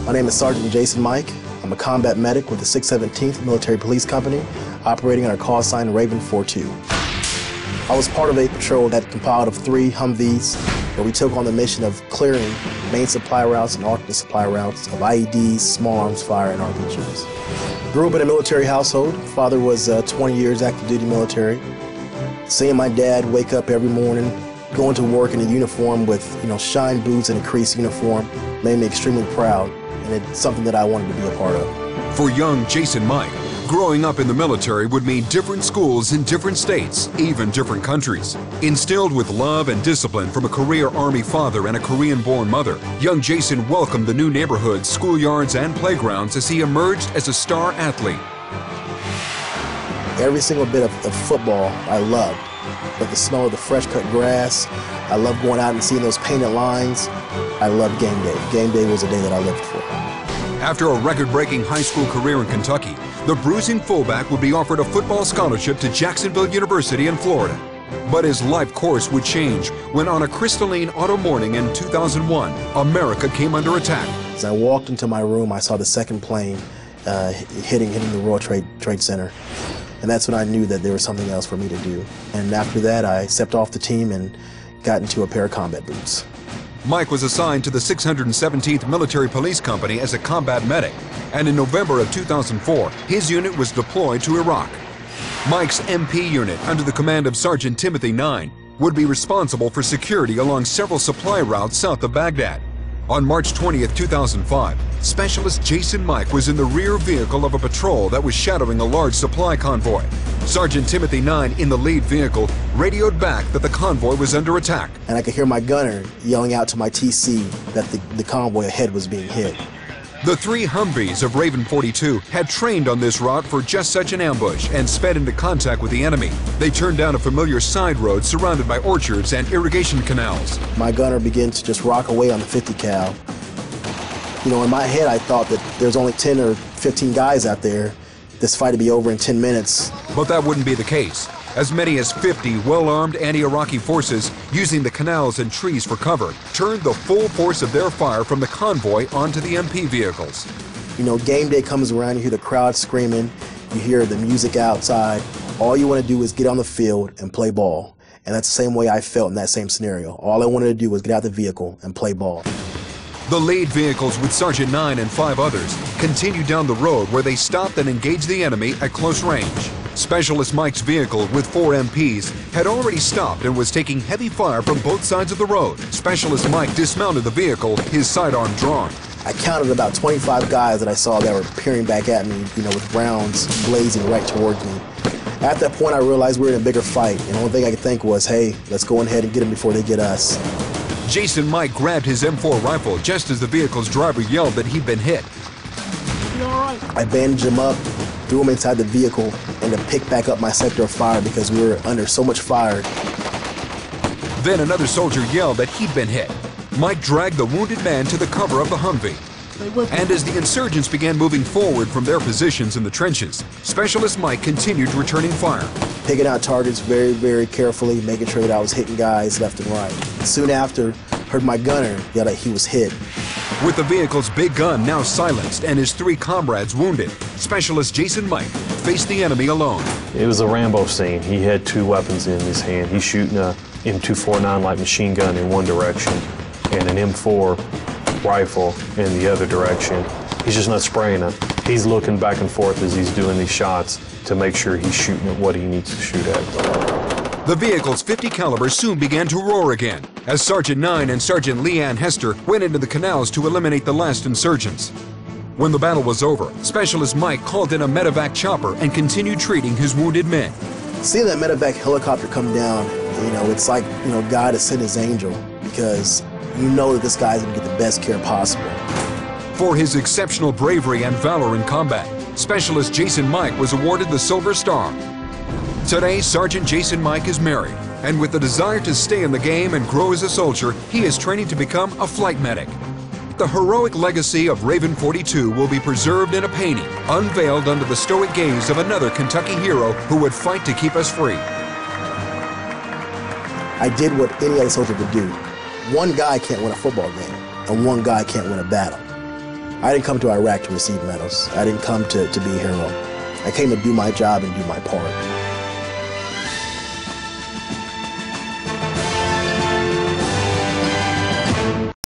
My name is Sergeant Jason Mike. I'm a combat medic with the 617th Military Police Company, operating on our call sign Raven 42. I was part of a patrol that compiled of 3 Humvees, where we took on the mission of clearing main supply routes and alternate supply routes of IEDs, small arms fire, and RPGs. Grew up in a military household. Father was 20 years active duty military. Seeing my dad wake up every morning, going to work in a uniform with shined boots and a creased uniform made me extremely proud, and it's something that I wanted to be a part of. For young Jason Mike, growing up in the military would mean different schools in different states, even different countries. Instilled with love and discipline from a career Army father and a Korean-born mother, young Jason welcomed the new neighborhoods, schoolyards, and playgrounds as he emerged as a star athlete. Every single bit of football I loved. But the smell of the fresh cut grass, I loved going out and seeing those painted lines. I loved game day. Game day was a day that I lived for. After a record-breaking high school career in Kentucky, the bruising fullback would be offered a football scholarship to Jacksonville University in Florida. But his life course would change when on a crystalline autumn morning in 2001, America came under attack. As I walked into my room, I saw the second plane hitting the World Trade Center. And that's when I knew that there was something else for me to do. And after that, I stepped off the team and got into a pair of combat boots. Mike was assigned to the 617th Military Police Company as a combat medic, and in November of 2004, his unit was deployed to Iraq. Mike's MP unit, under the command of Sergeant Timothy 9, would be responsible for security along several supply routes south of Baghdad. On March 20th, 2005, Specialist Jason Mike was in the rear vehicle of a patrol that was shadowing a large supply convoy. Sergeant Timothy 9, in the lead vehicle, radioed back that the convoy was under attack. And I could hear my gunner yelling out to my TC that the convoy ahead was being hit. The 3 Humvees of Raven 42 had trained on this route for just such an ambush and sped into contact with the enemy. They turned down a familiar side road surrounded by orchards and irrigation canals. My gunner began to just rock away on the 50 cal. In my head, I thought that there's only 10 or 15 guys out there. This fight would be over in 10 minutes. But that wouldn't be the case. As many as 50 well-armed anti-Iraqi forces, using the canals and trees for cover, turned the full force of their fire from the convoy onto the MP vehicles. Game day comes around, you hear the crowd screaming, you hear the music outside. All you want to do is get on the field and play ball. And that's the same way I felt in that same scenario. All I wanted to do was get out the vehicle and play ball. The lead vehicles with Sergeant 9 and 5 others continued down the road where they stopped and engaged the enemy at close range. Specialist Mike's vehicle with 4 MPs had already stopped and was taking heavy fire from both sides of the road. Specialist Mike dismounted the vehicle, his sidearm drawn. I counted about 25 guys that I saw that were peering back at me, with rounds blazing right towards me. At that point, I realized we were in a bigger fight, and the only thing I could think was, hey, let's go ahead and get them before they get us. Jason Mike grabbed his M4 rifle just as the vehicle's driver yelled that he'd been hit. You all right? I bandaged him up, threw him inside the vehicle, and to pick back up my sector of fire because we were under so much fire. Then another soldier yelled that he'd been hit. Mike dragged the wounded man to the cover of the Humvee. And as the insurgents began moving forward from their positions in the trenches, Specialist Mike continued returning fire. Picking out targets very, very carefully, making sure that I was hitting guys left and right. Soon after, heard my gunner yell that he was hit. With the vehicle's big gun now silenced and his 3 comrades wounded, Specialist Jason Mike faced the enemy alone. It was a Rambo scene. He had 2 weapons in his hand. He's shooting a M249 light machine gun in one direction and an M4 rifle in the other direction. He's just not spraying it. He's looking back and forth as he's doing these shots to make sure he's shooting at what he needs to shoot at. The vehicle's .50 caliber soon began to roar again as Sergeant 9 and Sergeant Leanne Hester went into the canals to eliminate the last insurgents. When the battle was over, Specialist Mike called in a medevac chopper and continued treating his wounded men. Seeing that medevac helicopter come down, it's like, God has sent his angel, because that this guy's going to get the best care possible. For his exceptional bravery and valor in combat, Specialist Jason Mike was awarded the Silver Star. Today, Sergeant Jason Mike is married, and with the desire to stay in the game and grow as a soldier, he is training to become a flight medic. The heroic legacy of Raven 42 will be preserved in a painting, unveiled under the stoic gaze of another Kentucky hero who would fight to keep us free. I did what any other soldier would do. One guy can't win a football game, and one guy can't win a battle. I didn't come to Iraq to receive medals. I didn't come to be a hero. I came to do my job and do my part.